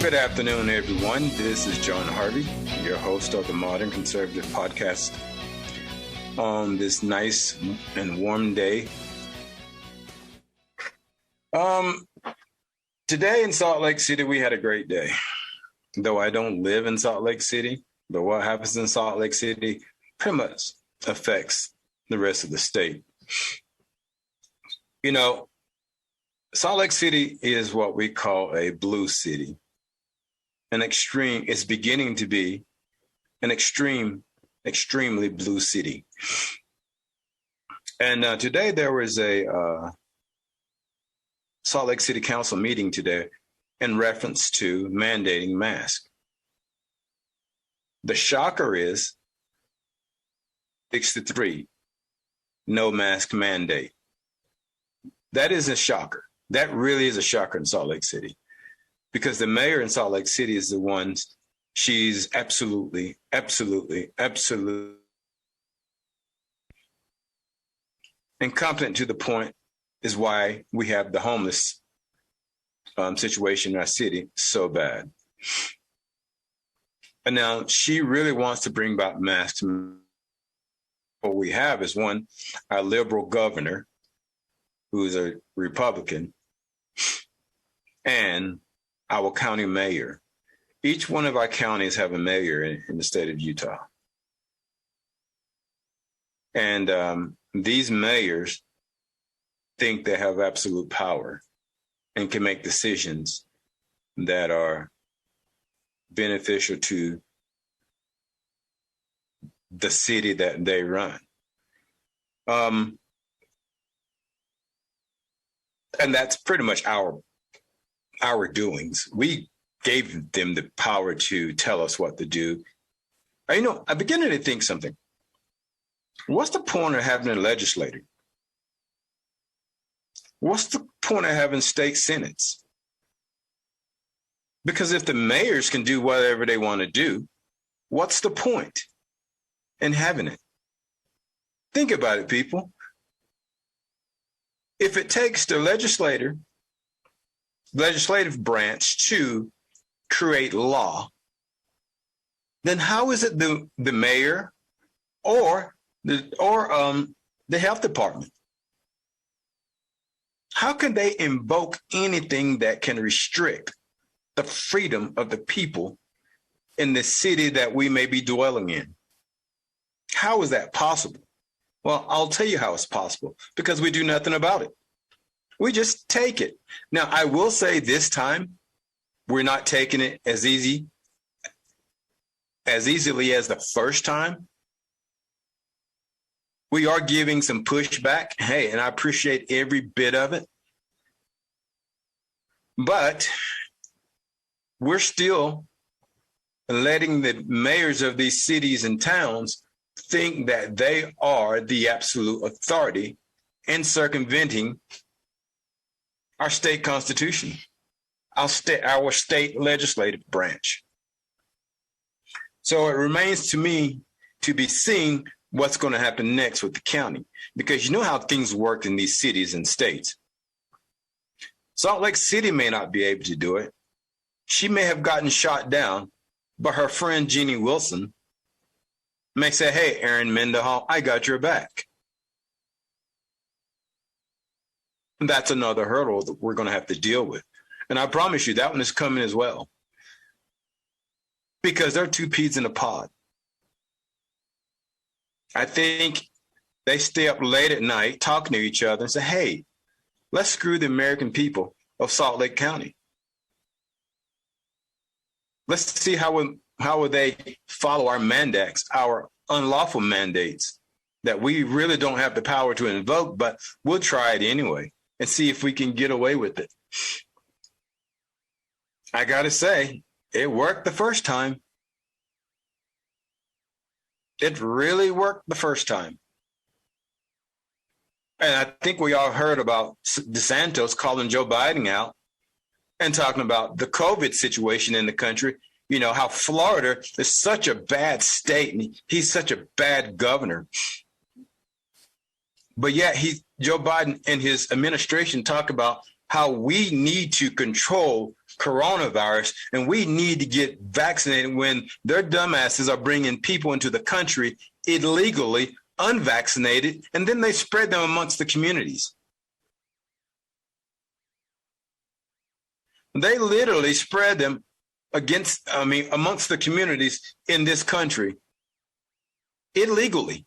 Good afternoon, everyone. This is John Harvey, your host of the Modern Conservative Podcast. On this nice and warm day. Today in Salt Lake City, we had a great day. Though I don't live in Salt Lake City, but what happens in Salt Lake City pretty much affects the rest of the state. You know, Salt Lake City is what we call a blue city. It's beginning to be an extremely blue city. And today there was a Salt Lake City Council meeting today in reference to mandating masks. The shocker is 63, no mask mandate. That is a shocker. That really is a shocker in Salt Lake City, because the mayor in Salt Lake City is the one, she's absolutely incompetent to the point is why we have the homeless situation in our city so bad. And now she really wants to bring back masks. What we have is one, our liberal governor, who is a Republican, and our county mayor. Each one of our counties have a mayor in the state of Utah. And these mayors think they have absolute power and can make decisions that are beneficial to the city that they run. And that's pretty much our doings. We gave them the power to tell us what to do. You know, I'm beginning to think something. What's the point of having a legislator? What's the point of having state senates? Because if the mayors can do whatever they want to do, what's the point in having it? Think about it, people. If it takes the legislative branch to create law, then how is it the mayor or the health department? How can they invoke anything that can restrict the freedom of the people in the city that we may be dwelling in? How is that possible? Well, I'll tell you how it's possible, because we do nothing about it. We just take it. Now, I will say this time, we're not taking it as easily as the first time. We are giving some pushback. Hey, and I appreciate every bit of it. But we're still letting the mayors of these cities and towns think that they are the absolute authority in circumventing our state constitution, our state legislative branch. So it remains to me to be seen what's going to happen next with the county, because you know how things work in these cities and states. Salt Lake City may not be able to do it. She may have gotten shot down, but her friend Jeannie Wilson may say, hey, Aaron Mendenhall, I got your back. And that's another hurdle that we're going to have to deal with. And I promise you that one is coming as well. Because there are two peas in a pod. I think they stay up late at night talking to each other and say, hey, let's screw the American people of Salt Lake County. Let's see how will they follow our mandates, our unlawful mandates that we really don't have the power to invoke, but we'll try it anyway and see if we can get away with it. I got to say, it worked the first time. It really worked the first time. And I think we all heard about DeSantis calling Joe Biden out and talking about the COVID situation in the country. You know, how Florida is such a bad state and he's such a bad governor. But yet Joe Biden and his administration talk about how we need to control coronavirus and we need to get vaccinated when their dumbasses are bringing people into the country illegally, unvaccinated, and then they spread them amongst the communities. They literally spread them amongst the communities in this country illegally.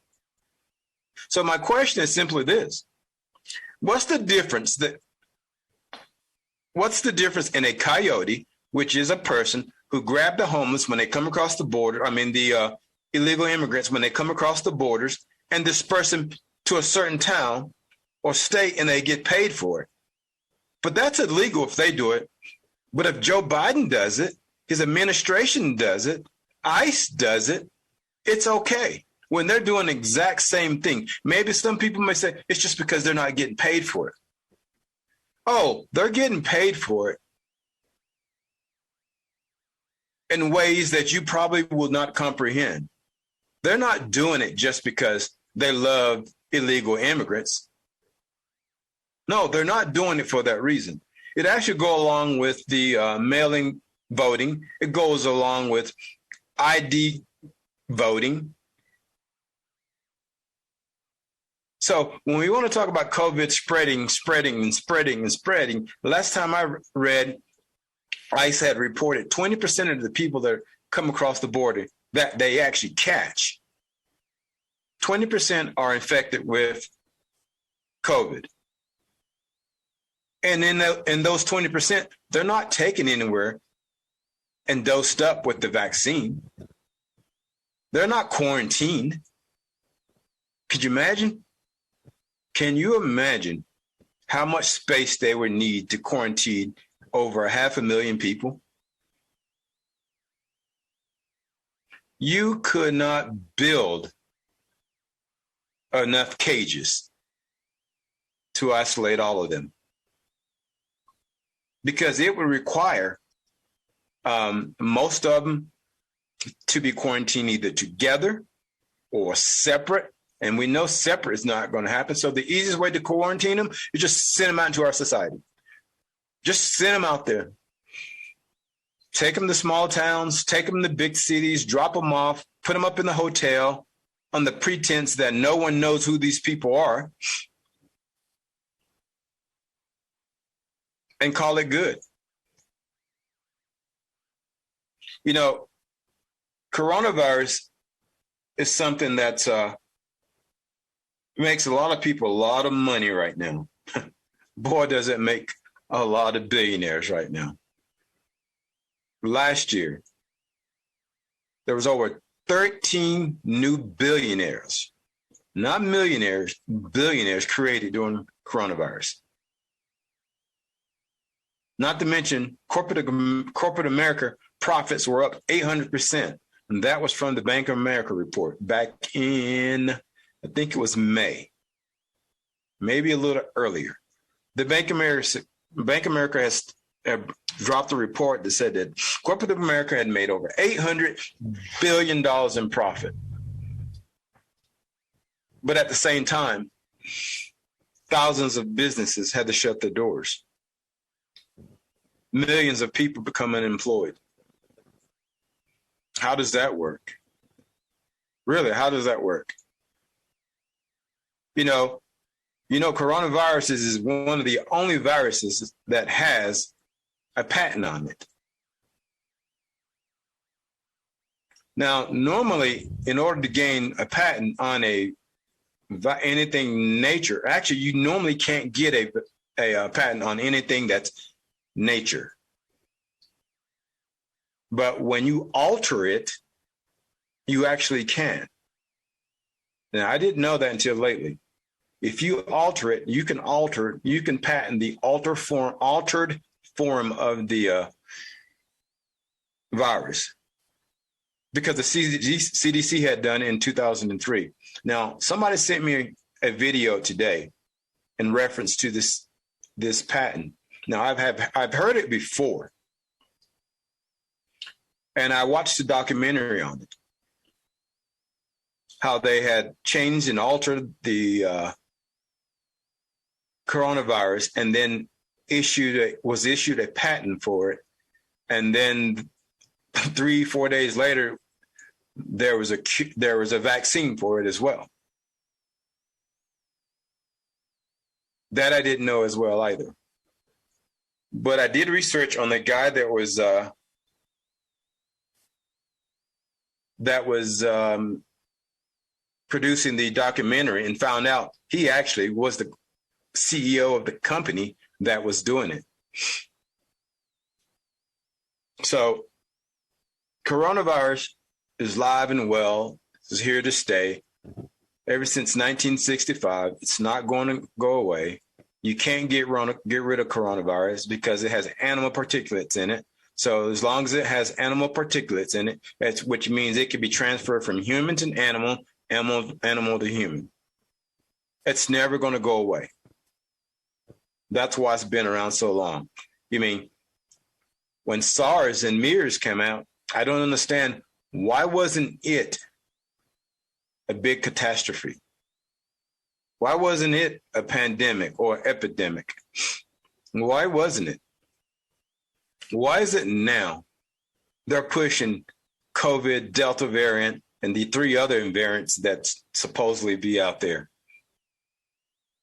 So my question is simply this. What's the difference in a coyote, which is a person who grabbed the homeless when they come across the border, the illegal immigrants when they come across the borders, and disperse them to a certain town or state and they get paid for it? But that's illegal if they do it. But if Joe Biden does it, his administration does it, ICE does it, it's okay. When they're doing the exact same thing. Maybe some people may say it's just because they're not getting paid for it. Oh, they're getting paid for it in ways that you probably will not comprehend. They're not doing it just because they love illegal immigrants. No, they're not doing it for that reason. It actually goes along with the mailing voting. It goes along with ID voting. So when we want to talk about COVID spreading, last time I read, ICE had reported 20% of the people that come across the border that they actually catch, 20% are infected with COVID. And in those 20%, they're not taken anywhere and dosed up with the vaccine. They're not quarantined. Could you imagine? Can you imagine how much space they would need to quarantine over 500,000 people? You could not build enough cages to isolate all of them, because it would require most of them to be quarantined either together or separate. And we know separate is not going to happen. So the easiest way to quarantine them is just send them out into our society. Just send them out there. Take them to small towns, take them to big cities, drop them off, put them up in the hotel on the pretense that no one knows who these people are, and call it good. You know, coronavirus is something that's makes a lot of people a lot of money right now. Boy, does it make a lot of billionaires right now. Last year, there was over 13 new billionaires, not millionaires, billionaires created during coronavirus. Not to mention corporate America profits were up 800%. And that was from the Bank of America report back in, I think it was May, maybe a little earlier. The Bank of America has dropped a report that said that corporate America had made over $800 billion in profit. But at the same time, thousands of businesses had to shut their doors. Millions of people become unemployed. How does that work? Really, how does that work? You know, coronavirus is one of the only viruses that has a patent on it. Now, normally, in order to gain a patent on anything nature, actually, you normally can't get a patent on anything that's nature. But when you alter it, you actually can. Now, I didn't know that until lately. If you alter it, you can patent the altered form of the virus, because the CDC had done it in 2003. Now, somebody sent me a video today in reference to this patent. Now, I've heard it before, and I watched the documentary on it, how they had changed and altered the coronavirus and then was issued a patent for it, and then 3-4 days later, there was a vaccine for it as well. That I didn't know as well either. But I did research on the guy that was producing the documentary, and found out he actually was the CEO of the company that was doing it. So coronavirus is live and well. It's here to stay. Ever since 1965, it's not going to go away. You can't get rid of coronavirus because it has animal particulates in it. So as long as it has animal particulates in it, which means it can be transferred from human to animal to human. It's never going to go away. That's why it's been around so long. You mean, when SARS and MERS came out, I don't understand, why wasn't it a big catastrophe? Why wasn't it a pandemic or epidemic? Why wasn't it? Why is it now they're pushing COVID, Delta variant, and the 3 other variants that supposedly be out there?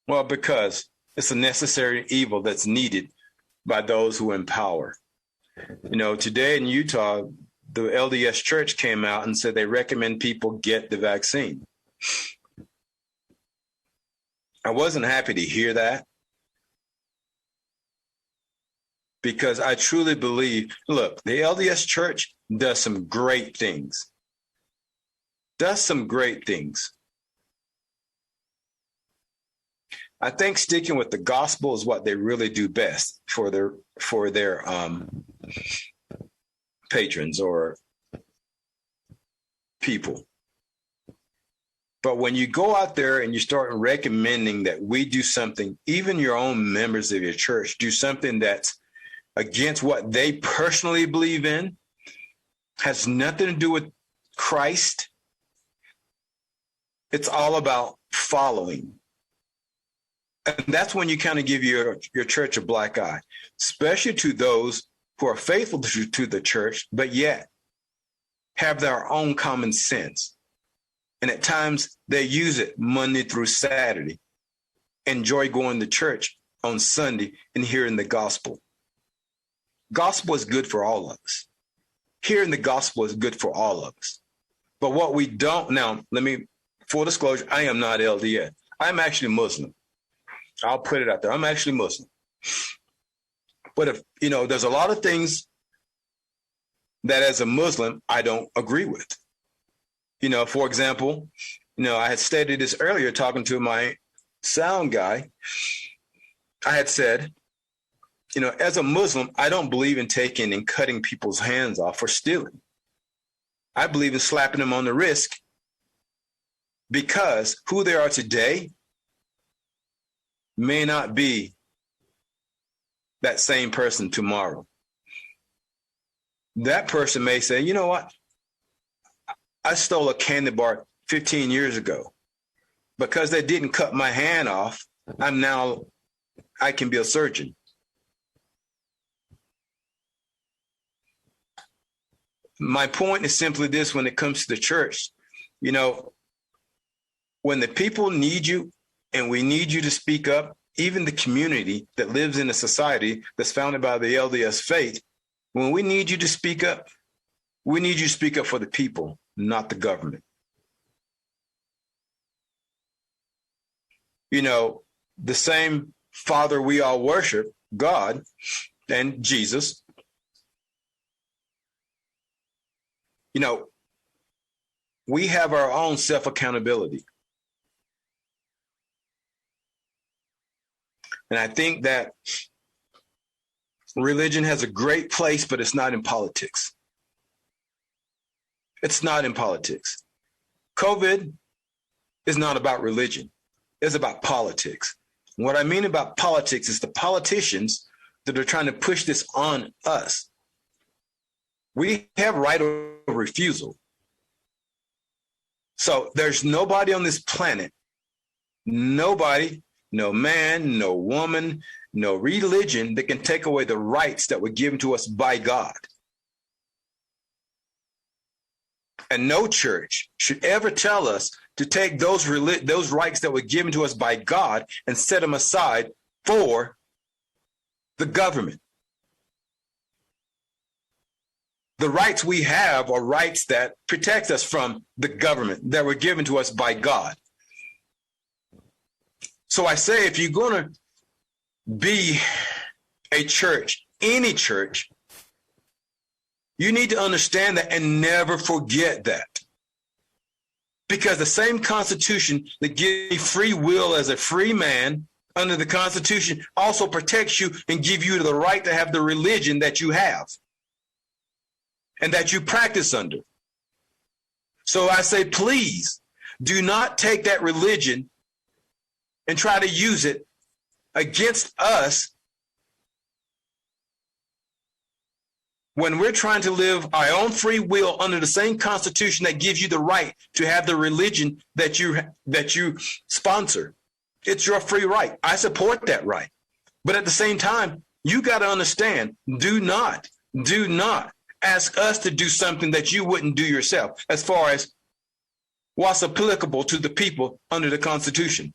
Well, because it's a necessary evil that's needed by those who are in power. You know, today in Utah, the LDS Church came out and said they recommend people get the vaccine. I wasn't happy to hear that, because I truly believe, look, the LDS Church does some great things. I think sticking with the gospel is what they really do best for their patrons or people. But when you go out there and you start recommending that we do something, even your own members of your church do something that's against what they personally believe in, has nothing to do with Christ. It's all about following. And that's when you kind of give your church a black eye, especially to those who are faithful to the church, but yet have their own common sense. And at times they use it Monday through Saturday, enjoy going to church on Sunday and hearing the gospel. Gospel is good for all of us. Hearing the gospel is good for all of us. But what we don't, now, full disclosure, I am not LDS. I'm actually Muslim. I'll put it out there. I'm actually Muslim. But if, there's a lot of things that as a Muslim, I don't agree with. For example, I had stated this earlier talking to my sound guy. I had said, as a Muslim, I don't believe in taking and cutting people's hands off for stealing. I believe in slapping them on the wrist, because who they are today may not be that same person tomorrow. That person may say, you know what? I stole a candy bar 15 years ago. Because they didn't cut my hand off, I can be a surgeon. My point is simply this: when it comes to the church, when the people need you and we need you to speak up, even the community that lives in a society that's founded by the LDS faith, when we need you to speak up, we need you to speak up for the people, not the government. The same Father we all worship, God and Jesus, we have our own self-accountability. And I think that religion has a great place, but it's not in politics. It's not in politics. COVID is not about religion. It's about politics. And what I mean about politics is the politicians that are trying to push this on us. We have right of refusal. So there's nobody on this planet, nobody, no man, no woman, no religion that can take away the rights that were given to us by God. And no church should ever tell us to take those rights that were given to us by God and set them aside for the government. The rights we have are rights that protect us from the government that were given to us by God. So I say, if you're going to be a church, any church, you need to understand that and never forget that. Because the same Constitution that gives you free will as a free man under the Constitution also protects you and gives you the right to have the religion that you have and that you practice under. So I say, please do not take that religion and try to use it against us when we're trying to live our own free will under the same Constitution that gives you the right to have the religion that you sponsor. It's your free right. I support that right. But at the same time, you got to understand, do not ask us to do something that you wouldn't do yourself as far as what's applicable to the people under the Constitution.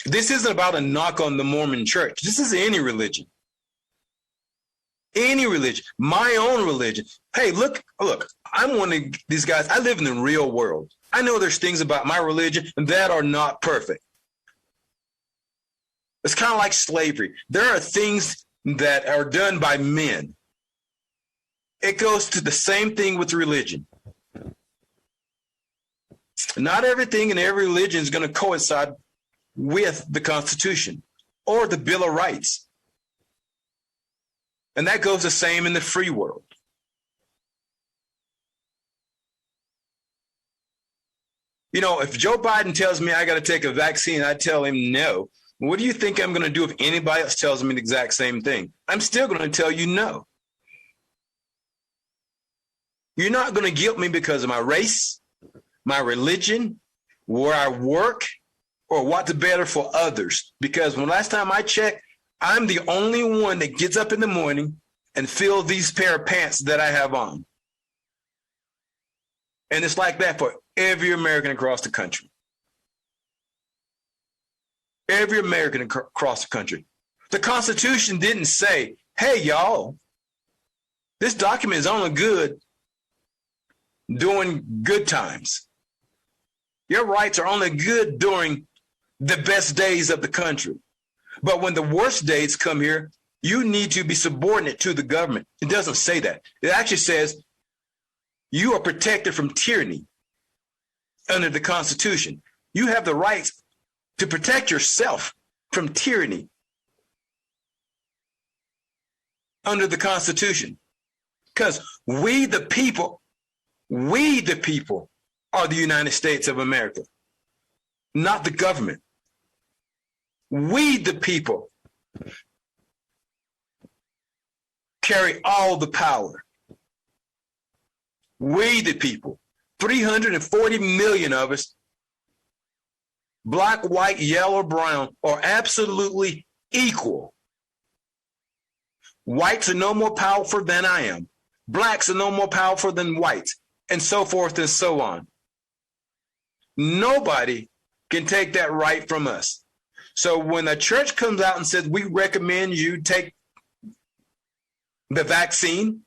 This isn't about a knock on the Mormon church. This is any religion. Any religion. My own religion. Hey, look, I'm one of these guys. I live in the real world. I know there's things about my religion that are not perfect. It's kind of like slavery. There are things that are done by men. It goes to the same thing with religion. Not everything in every religion is going to coincide with the Constitution or the Bill of Rights. And that goes the same in the free world. You know, if Joe Biden tells me I got to take a vaccine, I tell him no. What do you think I'm going to do if anybody else tells me the exact same thing? I'm still going to tell you no. You're not going to guilt me because of my race, my religion, where I work, or what's better for others. Because when last time I checked, I'm the only one that gets up in the morning and fills these pair of pants that I have on. And it's like that for every American across the country. Every American across the country. The Constitution didn't say, hey, y'all, this document is only good during good times. Your rights are only good during the best days of the country. But when the worst days come here, you need to be subordinate to the government. It doesn't say that. It actually says you are protected from tyranny under the Constitution. You have the rights to protect yourself from tyranny under the Constitution. Because we the people are the United States of America, not the government. We, the people, carry all the power. We, the people, 340 million of us, black, white, yellow, brown, are absolutely equal. Whites are no more powerful than I am. Blacks are no more powerful than whites, and so forth and so on. Nobody can take that right from us. So when a church comes out and says, we recommend you take the vaccine,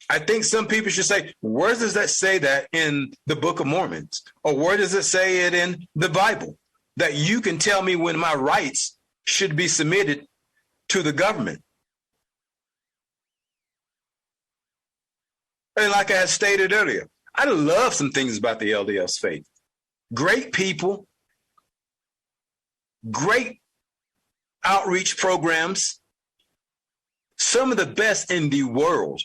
I think some people should say, where does that say that in the Book of Mormon? Or where does it say it in the Bible? That you can tell me when my rights should be submitted to the government. And like I had stated earlier, I love some things about the LDS faith. Great people, great outreach programs, some of the best in the world.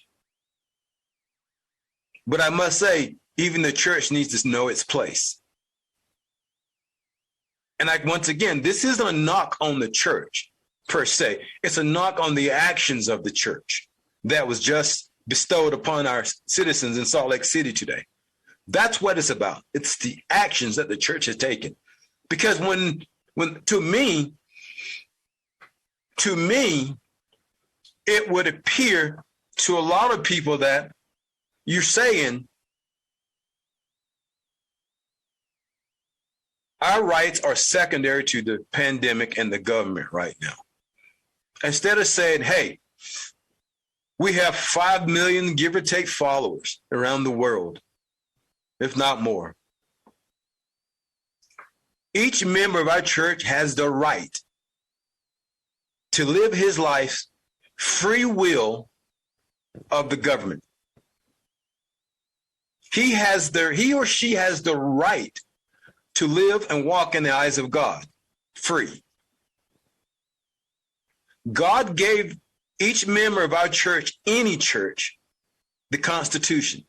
But I must say, even the church needs to know its place. And once again, this isn't a knock on the church per se. It's a knock on the actions of the church that was just bestowed upon our citizens in Salt Lake City today. That's what it's about. It's the actions that the church has taken. Because when to me, it would appear to a lot of people that you're saying our rights are secondary to the pandemic and the government right now. Instead of saying, hey, we have 5 million, give or take, followers around the world, if not more. Each member of our church has the right to live his life free will of the government. He or she has the right to live and walk in the eyes of God, free. God gave each member of our church, any church, the Constitution.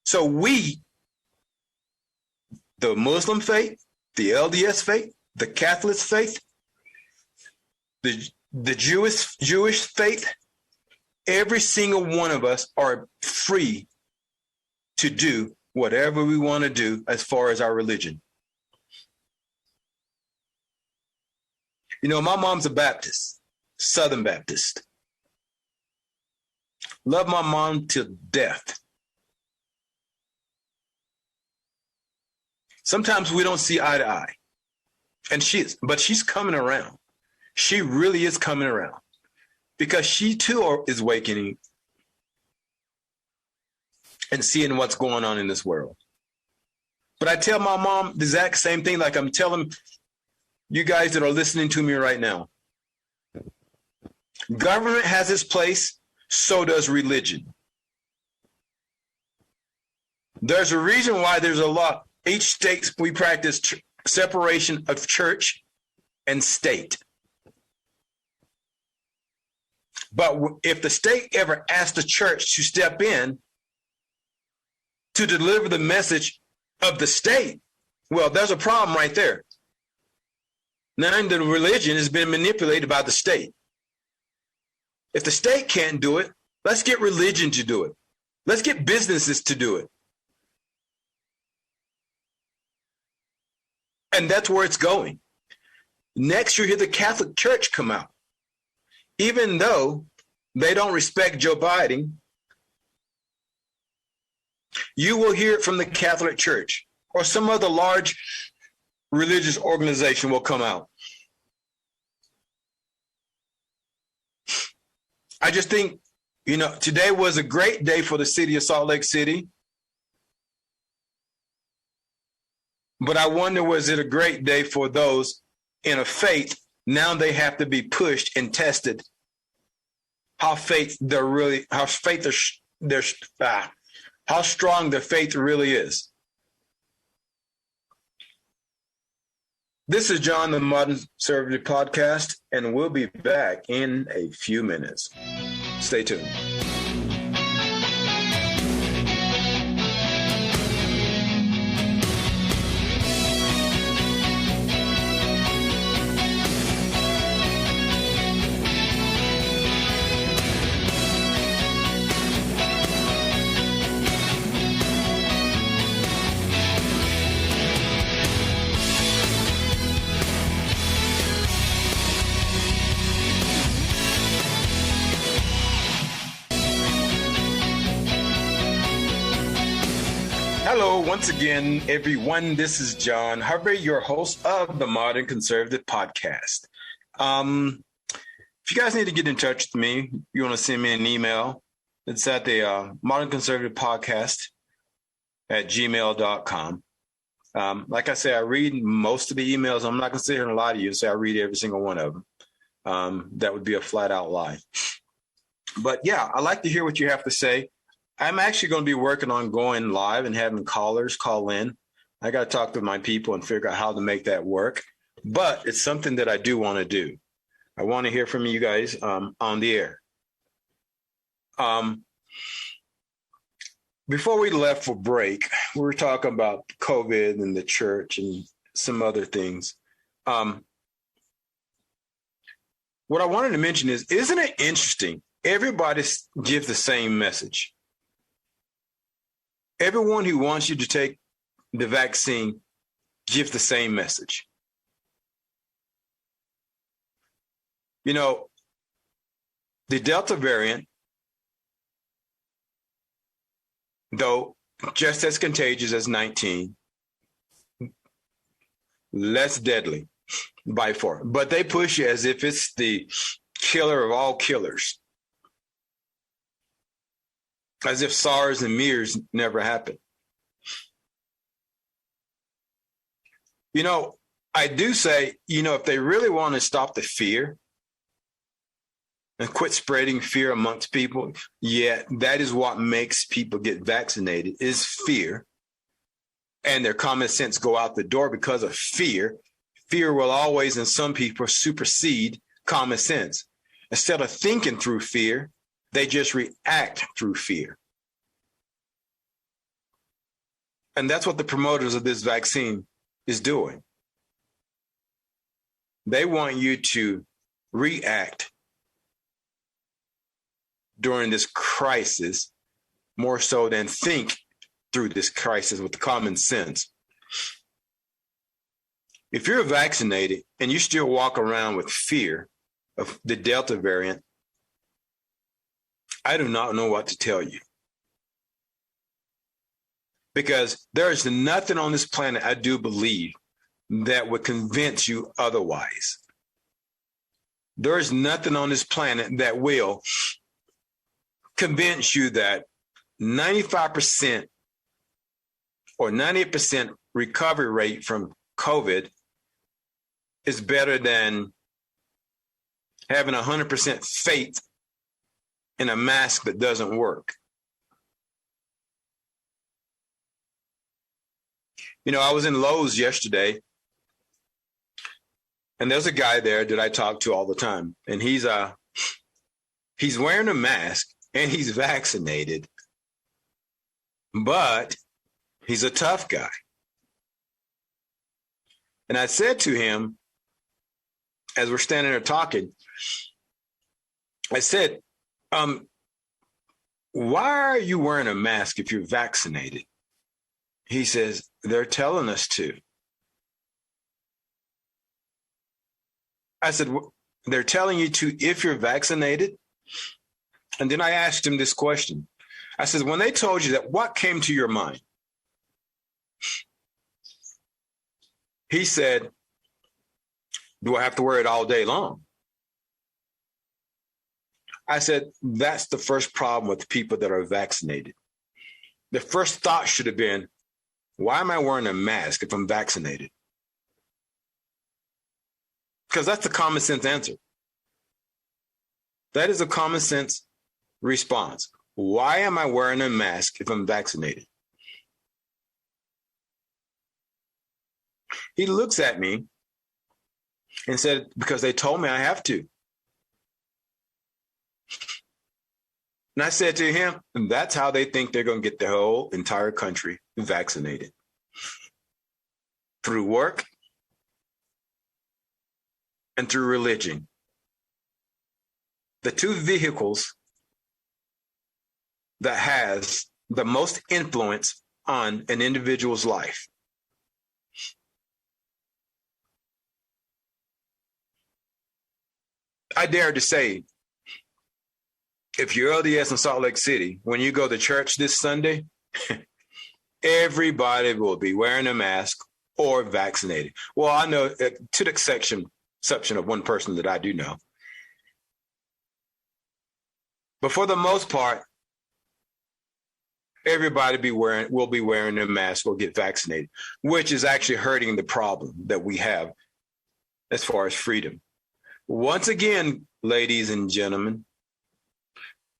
So we, the Muslim faith, the LDS faith, the Catholic faith, the Jewish faith, every single one of us are free to do whatever we want to do as far as our religion. You know, my mom's a Baptist, Southern Baptist. Love my mom to death. Sometimes we don't see eye to eye. But she's coming around. She really is coming around. Because she too is awakening and seeing what's going on in this world. But I tell my mom the exact same thing like I'm telling you guys that are listening to me right now. Government has its place, so does religion. There's a reason why there's a lot. Each state, we practice separation of church and state. But if the state ever asks the church to step in to deliver the message of the state, well, there's a problem right there. Now the religion has been manipulated by the state. If the state can't do it, let's get religion to do it. Let's get businesses to do it. And that's where it's going. Next, you hear the Catholic Church come out. Even though they don't respect Joe Biden, you will hear it from the Catholic Church or some other large religious organization will come out. I just think, today was a great day for the city of Salt Lake City. But I wonder, was it a great day for those in a faith? Now they have to be pushed and tested. How strong their faith really is. This is John, the Modern Conservative Podcast, and we'll be back in a few minutes. Stay tuned. Hello, once again, everyone. This is John Harvey, your host of the Modern Conservative Podcast. If you guys need to get in touch with me, you want to send me an email, it's at the Modern Conservative Podcast at gmail.com. Like I say, I read most of the emails. I'm not going to sit here and lie to you and say I read every single one of them. That would be a flat out lie. But yeah, I like to hear what you have to say. I'm actually going to be working on going live and having callers call in. I got to talk to my people and figure out how to make that work. But it's something that I do want to do. I want to hear from you guys on the air. Before we left for break, we were talking about COVID and the church and some other things. What I wanted to mention is, isn't it interesting? Everybody gives the same message. Everyone who wants you to take the vaccine gives the same message. You know, the Delta variant, though just as contagious as 19, less deadly by far, but they push you as if it's the killer of all killers, as if SARS and MERS never happened. You know, I do say, you know, if they really want to stop the fear and quit spreading fear amongst people, yeah, that is what makes people get vaccinated, is fear. And their common sense go out the door because of fear. Fear will always, in some people, supersede common sense. Instead of thinking through fear, they just react through fear. And that's what the promoters of this vaccine is doing. They want you to react during this crisis more so than think through this crisis with common sense. If you're vaccinated and you still walk around with fear of the Delta variant, I do not know what to tell you. Because there is nothing on this planet, I do believe, that would convince you otherwise. There is nothing on this planet that will convince you that 95% or 98% recovery rate from COVID is better than having 100% faith in a mask that doesn't work. You know, I was in Lowe's yesterday, and there's a guy there that I talk to all the time, and he's wearing a mask and he's vaccinated, but he's a tough guy. And I said to him, as we're standing there talking, I said, why are you wearing a mask if you're vaccinated? He says, they're telling us to. I said, they're telling you to if you're vaccinated? And then I asked him this question. I said, when they told you that, what came to your mind? He said, do I have to wear it all day long? I said, that's the first problem with people that are vaccinated. The first thought should have been, why am I wearing a mask if I'm vaccinated? Because that's the common sense answer. That is a common sense response. Why am I wearing a mask if I'm vaccinated? He looks at me and said, because they told me I have to. And I said to him, and that's how they think they're going to get the whole entire country vaccinated. Through work and through religion. The two vehicles that has the most influence on an individual's life. I dare to say, if you're LDS in Salt Lake City, when you go to church this Sunday, everybody will be wearing a mask or vaccinated. Well, I know to the exception of one person that I do know. But for the most part, everybody will be wearing a mask or get vaccinated, which is actually hurting the problem that we have as far as freedom. Once again, ladies and gentlemen,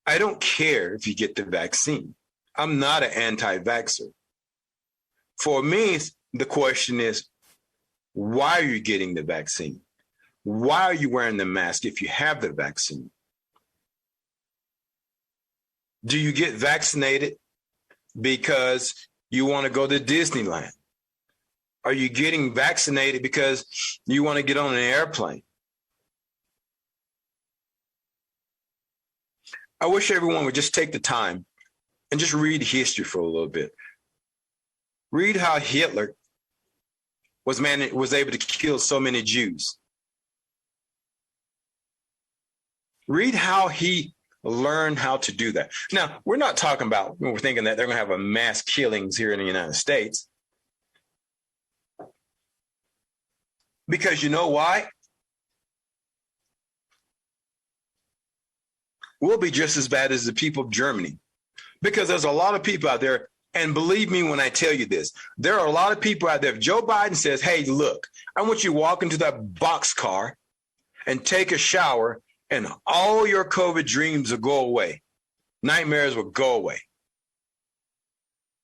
I don't care if you get the vaccine. I'm not an anti-vaxxer. For me, the question is, why are you getting the vaccine? Why are you wearing the mask if you have the vaccine? Do you get vaccinated because you want to go to Disneyland? Are you getting vaccinated because you want to get on an airplane? I wish everyone would just take the time and just read history for a little bit. Read how Hitler was able to kill so many Jews. Read how he learned how to do that. Now, we're not talking about, we're thinking that they're going to have a mass killings here in the United States. Because you know why? We'll be just as bad as the people of Germany. Because there's a lot of people out there, and believe me when I tell you this, there are a lot of people out there. If Joe Biden says, hey, look, I want you to walk into that boxcar and take a shower, and all your COVID dreams will go away. Nightmares will go away.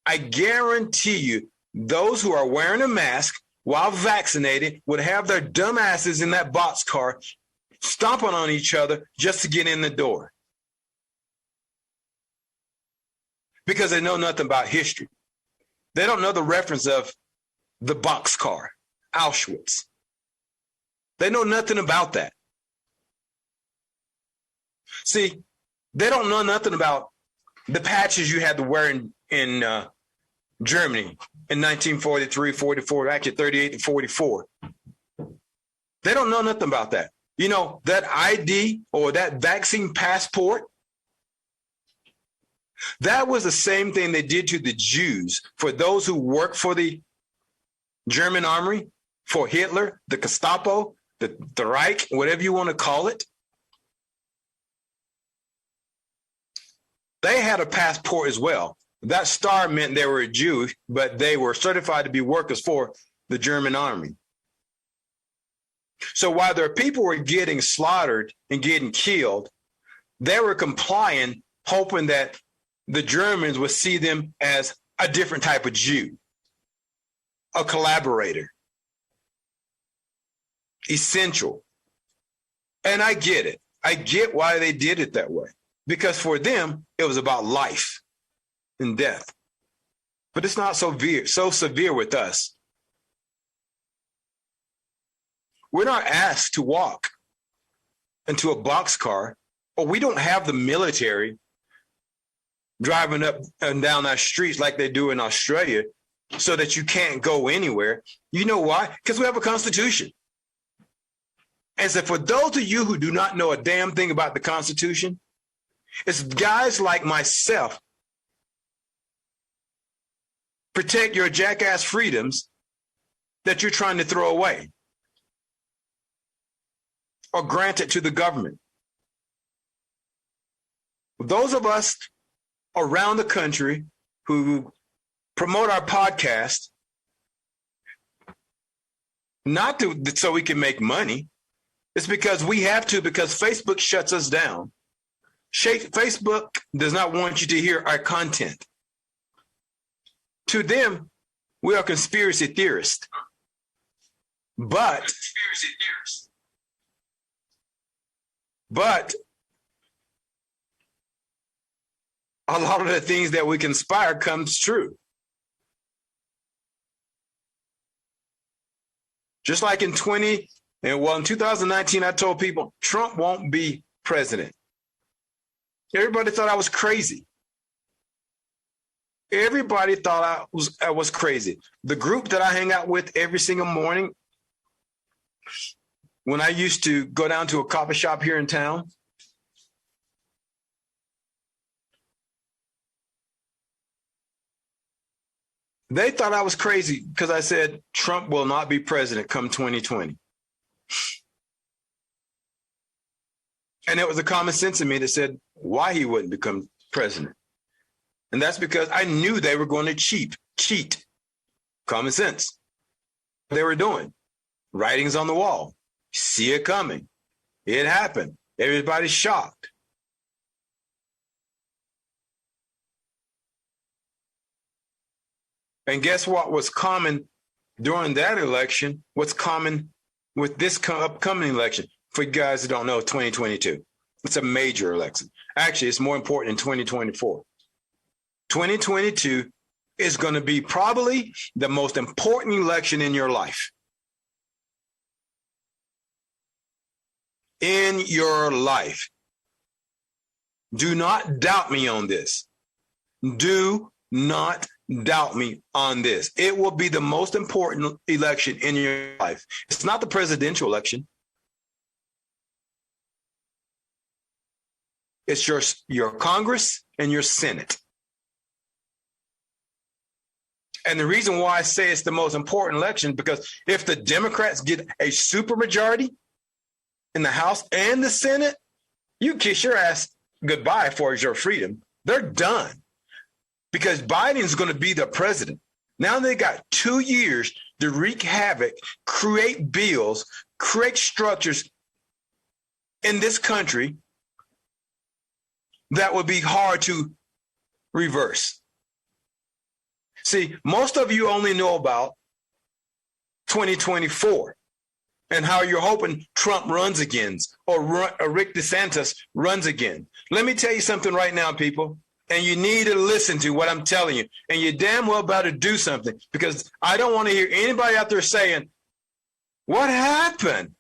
I guarantee you, those who are wearing a mask while vaccinated would have their dumb asses in that boxcar stomping on each other just to get in the door. Because they know nothing about history. They don't know the reference of the boxcar, Auschwitz. They know nothing about that. See, they don't know nothing about the patches you had to wear in Germany in 1943, 44, actually 38 and 44. They don't know nothing about that. You know, that ID or that vaccine passport, that was the same thing they did to the Jews for those who worked for the German army, for Hitler, the Gestapo, the Reich, whatever you want to call it. They had a passport as well. That star meant they were a Jew, but they were certified to be workers for the German army. So while their people were getting slaughtered and getting killed, they were complying, hoping that the Germans would see them as a different type of Jew, a collaborator, essential. And I get it. I get why they did it that way. Because for them, it was about life and death. But it's not so severe with us. We're not asked to walk into a boxcar, or we don't have the military driving up and down our streets like they do in Australia so that you can't go anywhere. You know why? Because we have a constitution. And so for those of you who do not know a damn thing about the Constitution, it's guys like myself protect your jackass freedoms that you're trying to throw away or grant it to the government. Those of us around the country who promote our podcast, not so we can make money, it's because we have to, because Facebook shuts us down. Facebook does not want you to hear our content. To them, we are conspiracy theorists. But a lot of the things that we conspire comes true. Just like in 2019, I told people Trump won't be president. Everybody thought I was crazy. Everybody thought I was crazy. The group that I hang out with every single morning, when I used to go down to a coffee shop here in town, they thought I was crazy because I said Trump will not be president come 2020. And it was a common sense in me that said why he wouldn't become president. And that's because I knew they were going to cheat. Common sense. They were doing. Writings on the wall. See it coming. It happened. Everybody's shocked. And guess what was common during that election? What's common with this upcoming election? For you guys who don't know, 2022. It's a major election. Actually, it's more important in 2024. 2022 is going to be probably the most important election in your life. In your life. Do not doubt me on this. Do not doubt me on this. It will be the most important election in your life. It's not the presidential election. It's your Congress and your Senate. And the reason why I say it's the most important election, because if the Democrats get a supermajority in the House and the Senate, you kiss your ass goodbye for your freedom. They're done, because Biden's going to be the president. Now they got 2 years to wreak havoc, create bills, create structures in this country that would be hard to reverse. See, most of you only know about 2024 and how you're hoping Trump runs again or Rick DeSantis runs again. Let me tell you something right now, people, and you need to listen to what I'm telling you, and you damn well better do something, because I don't want to hear anybody out there saying, what happened?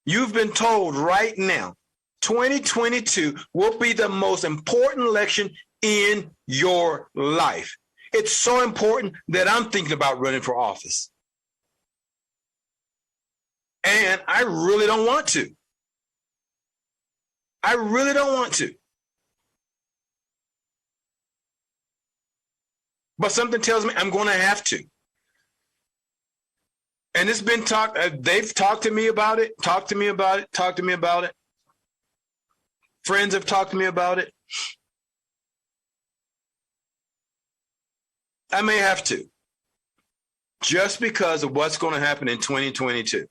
You've been told right now, 2022 will be the most important election in your life. It's so important that I'm thinking about running for office. And I really don't want to. I really don't want to. But something tells me I'm going to have to. And it's been talked, they've talked to me about it, talked to me about it. Friends have talked to me about it. I may have to, just because of what's going to happen in 2022.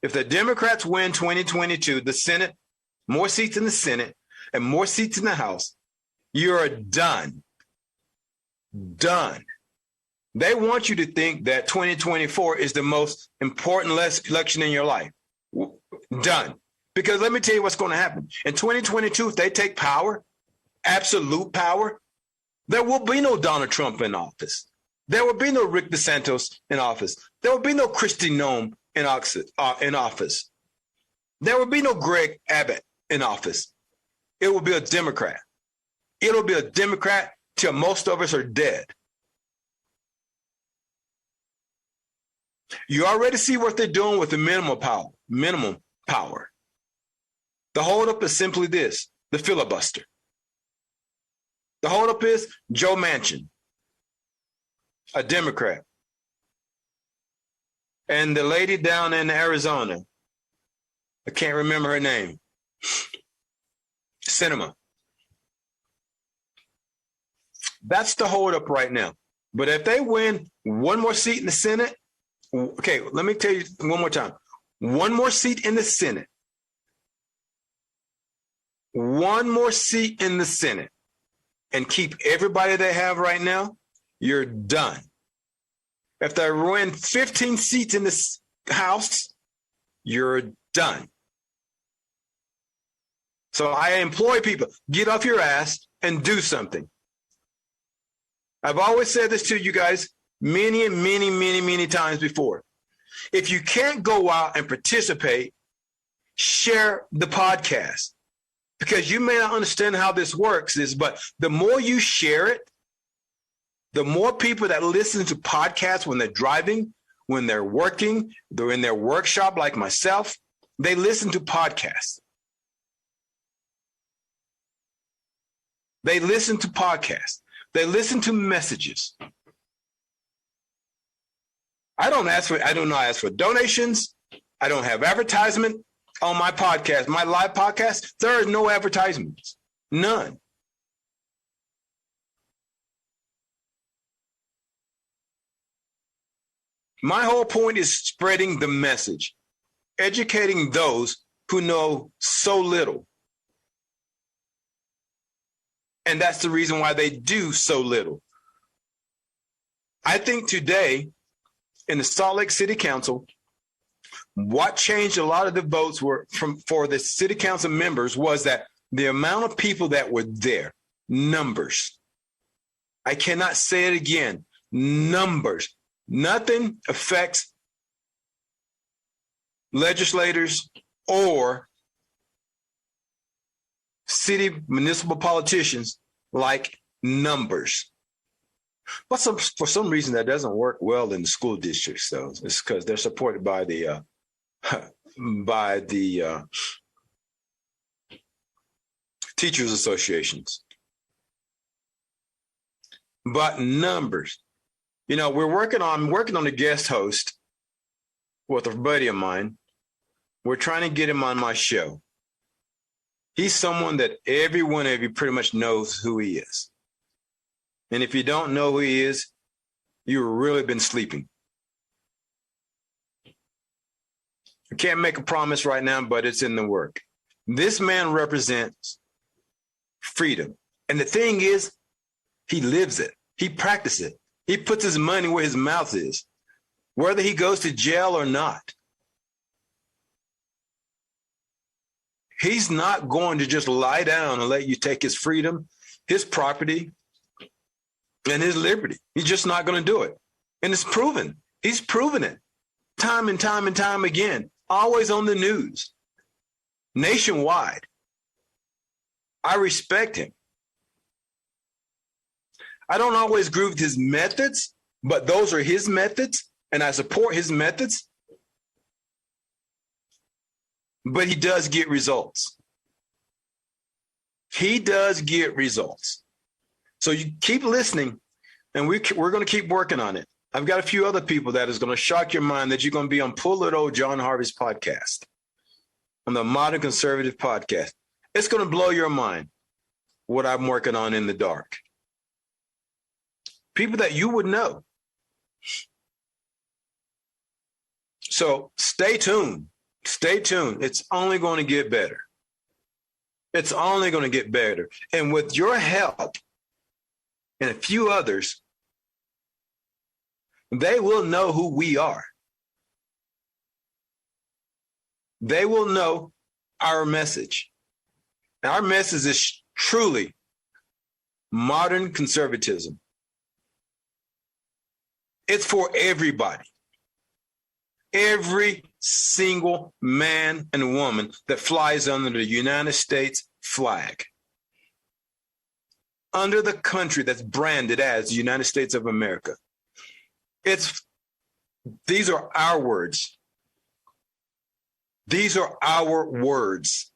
If the Democrats win 2022, the Senate, more seats in the Senate and more seats in the House, you're done. Done. They want you to think that 2024 is the most important election in your life. Done. Because let me tell you what's going to happen. In 2022, if they take power, absolute power, there will be no Donald Trump in office. There will be no Rick DeSantis in office. There will be no Kristi Noem in office. There will be no Greg Abbott in office. It will be a Democrat. It'll be a Democrat till most of us are dead. You already see what they're doing with the minimum power. The holdup is simply this: the filibuster. The holdup is Joe Manchin, a Democrat, and the lady down in Arizona, I can't remember her name, Sinema. That's the holdup right now. But if they win one more seat in the Senate, okay, let me tell you one more time. One more seat in the Senate. One more seat in the Senate. And keep everybody they have right now, you're done. If they win 15 seats in this House, you're done. So I employ people, get off your ass and do something. I've always said this to you guys many times before. If you can't go out and participate, share the podcast. Because you may not understand how this works, but the more you share it, the more people that listen to podcasts when they're driving, when they're working, they're in their workshop like myself, they listen to podcasts. They listen to podcasts. They listen to messages. I do not ask for donations. I don't have advertisement on my podcast, my live podcast. There are no advertisements, none. My whole point is spreading the message, educating those who know so little. And that's the reason why they do so little. I think today in the Salt Lake City Council, what changed a lot of the votes for the city council members was that the amount of people that were there, numbers. I cannot say it again, numbers. Nothing affects legislators or city municipal politicians like numbers. But for some reason that doesn't work well in the school districts, though. It's because they're supported by the teachers associations. But numbers, we're working on a guest host with a buddy of mine. We're trying to get him on my show. He's someone that every one of you pretty much knows who he is. And if you don't know who he is, you've really been sleeping. I can't make a promise right now, but it's in the work. This man represents freedom. And the thing is, he lives it. He practices it. He puts his money where his mouth is, whether he goes to jail or not. He's not going to just lie down and let you take his freedom, his property, and his liberty. He's just not going to do it. And it's proven. He's proven it time and time and time again, always on the news, nationwide. I respect him. I don't always agree with his methods, but those are his methods, and I support his methods. But he does get results. He does get results. So you keep listening, and we're going to keep working on it. I've got a few other people that is going to shock your mind that you're going to be on Poor Little Old John Harvey's podcast, on the Modern Conservative podcast. It's going to blow your mind what I'm working on in the dark. People that you would know. So stay tuned. Stay tuned. It's only going to get better. It's only going to get better. And with your help and a few others, they will know who we are. They will know our message. And our message is truly modern conservatism. It's for everybody. Every single man and woman that flies under the United States flag, under the country that's branded as the United States of America. These are our words. These are our words.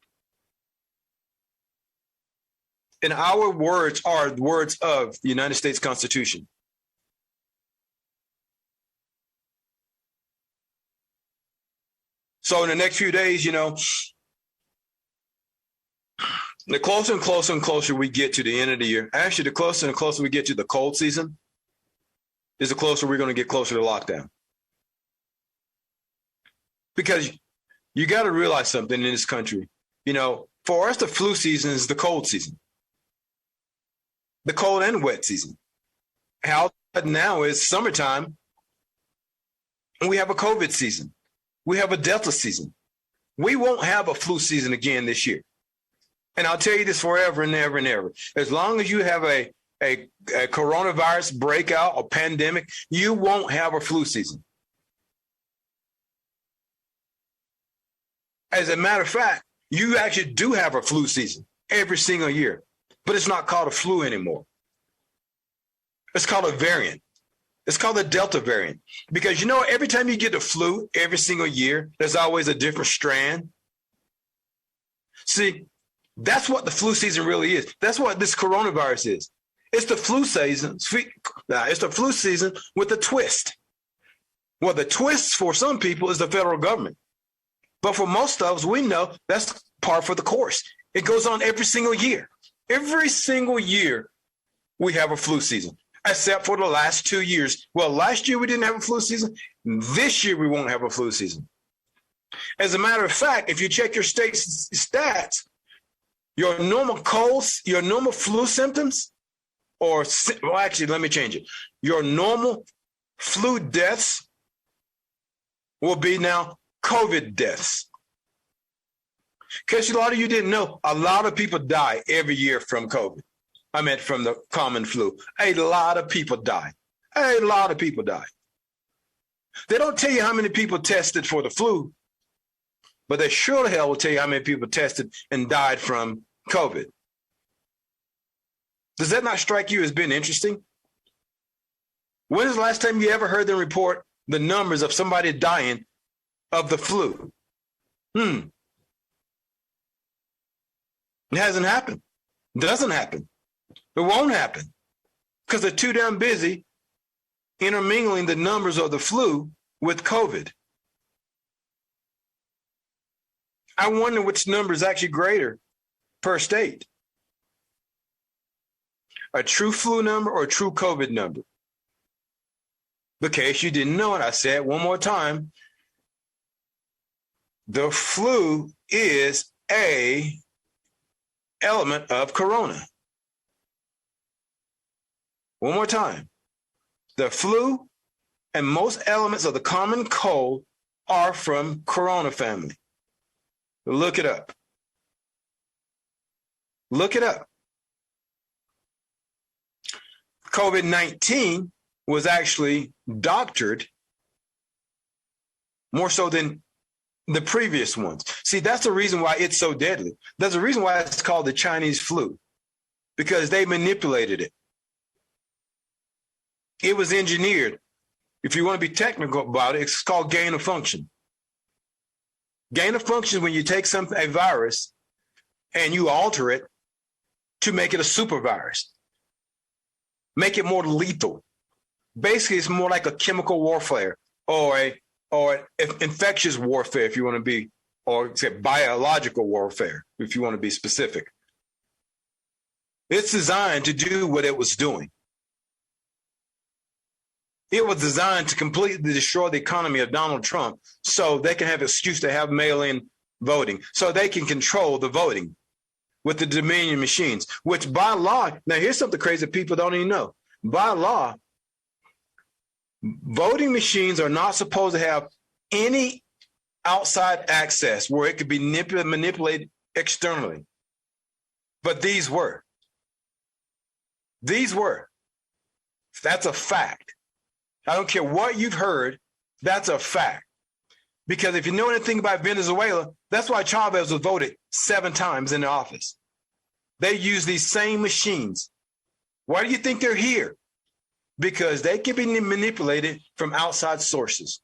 And our words are the words of the United States Constitution. So in the next few days, the closer and closer and closer we get to the end of the year, actually the closer and closer we get to the cold season, is the closer we're going to get closer to lockdown. Because you got to realize something in this country. For us, the flu season is the cold season. The cold and wet season. How now is summertime, and we have a COVID season. We have a Delta season. We won't have a flu season again this year. And I'll tell you this forever and ever and ever. As long as you have a coronavirus breakout or pandemic, you won't have a flu season. As a matter of fact, you actually do have a flu season every single year, but it's not called a flu anymore. It's called a variant. It's called the Delta variant because, every time you get the flu every single year, there's always a different strand. See, that's what the flu season really is. That's what this coronavirus is. It's the flu season. It's the flu season with a twist. Well, the twist for some people is the federal government. But for most of us, we know that's par for the course. It goes on every single year. Every single year, we have a flu season. Except for the last 2 years. Well, last year we didn't have a flu season. This year we won't have a flu season. As a matter of fact, if you check your state stats, your normal colds, your normal flu symptoms, actually, let me change it. Your normal flu deaths will be now COVID deaths. Because a lot of you didn't know, a lot of people die every year from COVID. I meant from the common flu. A lot of people die. A lot of people die. They don't tell you how many people tested for the flu, but they sure the hell will tell you how many people tested and died from COVID. Does that not strike you as being interesting? When is the last time you ever heard them report the numbers of somebody dying of the flu? It hasn't happened. Doesn't happen. It won't happen because they're too damn busy intermingling the numbers of the flu with COVID. I wonder which number is actually greater per state. A true flu number or a true COVID number? In case you didn't know it, I say it one more time. The flu is a element of corona. One more time. The flu and most elements of the common cold are from corona family. Look it up. Look it up. COVID-19 was actually doctored more so than the previous ones. See, that's the reason why it's so deadly. There's a reason why it's called the Chinese flu, because they manipulated it. It was engineered. If you want to be technical about it, it's called gain of function. Gain of function is when you take a virus and you alter it to make it a super virus, make it more lethal. Basically, it's more like a chemical warfare or infectious warfare, if you want to be, or say biological warfare, if you want to be specific. It's designed to do what it was doing. It was designed to completely destroy the economy of Donald Trump so they can have an excuse to have mail-in voting, so they can control the voting with the Dominion machines, which by law, now here's something crazy people don't even know. By law, voting machines are not supposed to have any outside access where it could be manipulated externally. But these were. These were. That's a fact. I don't care what you've heard, that's a fact. Because if you know anything about Venezuela, that's why Chavez was voted 7 times in the office. They use these same machines. Why do you think they're here? Because they can be manipulated from outside sources.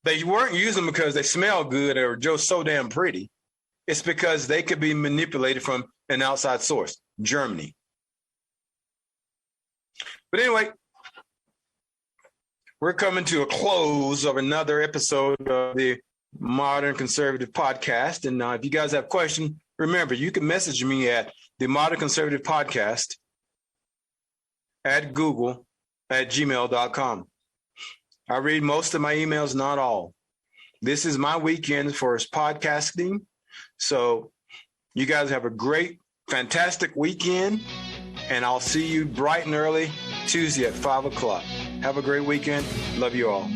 They weren't using them because they smell good or just so damn pretty. It's because they could be manipulated from an outside source, Germany. But anyway, we're coming to a close of another episode of the Modern Conservative Podcast. And if you guys have questions, remember, you can message me at the Modern Conservative Podcast at Google at gmail.com. I read most of my emails, not all. This is my weekend for podcasting. So you guys have a great, fantastic weekend. And I'll see you bright and early Tuesday at 5 o'clock. Have a great weekend. Love you all.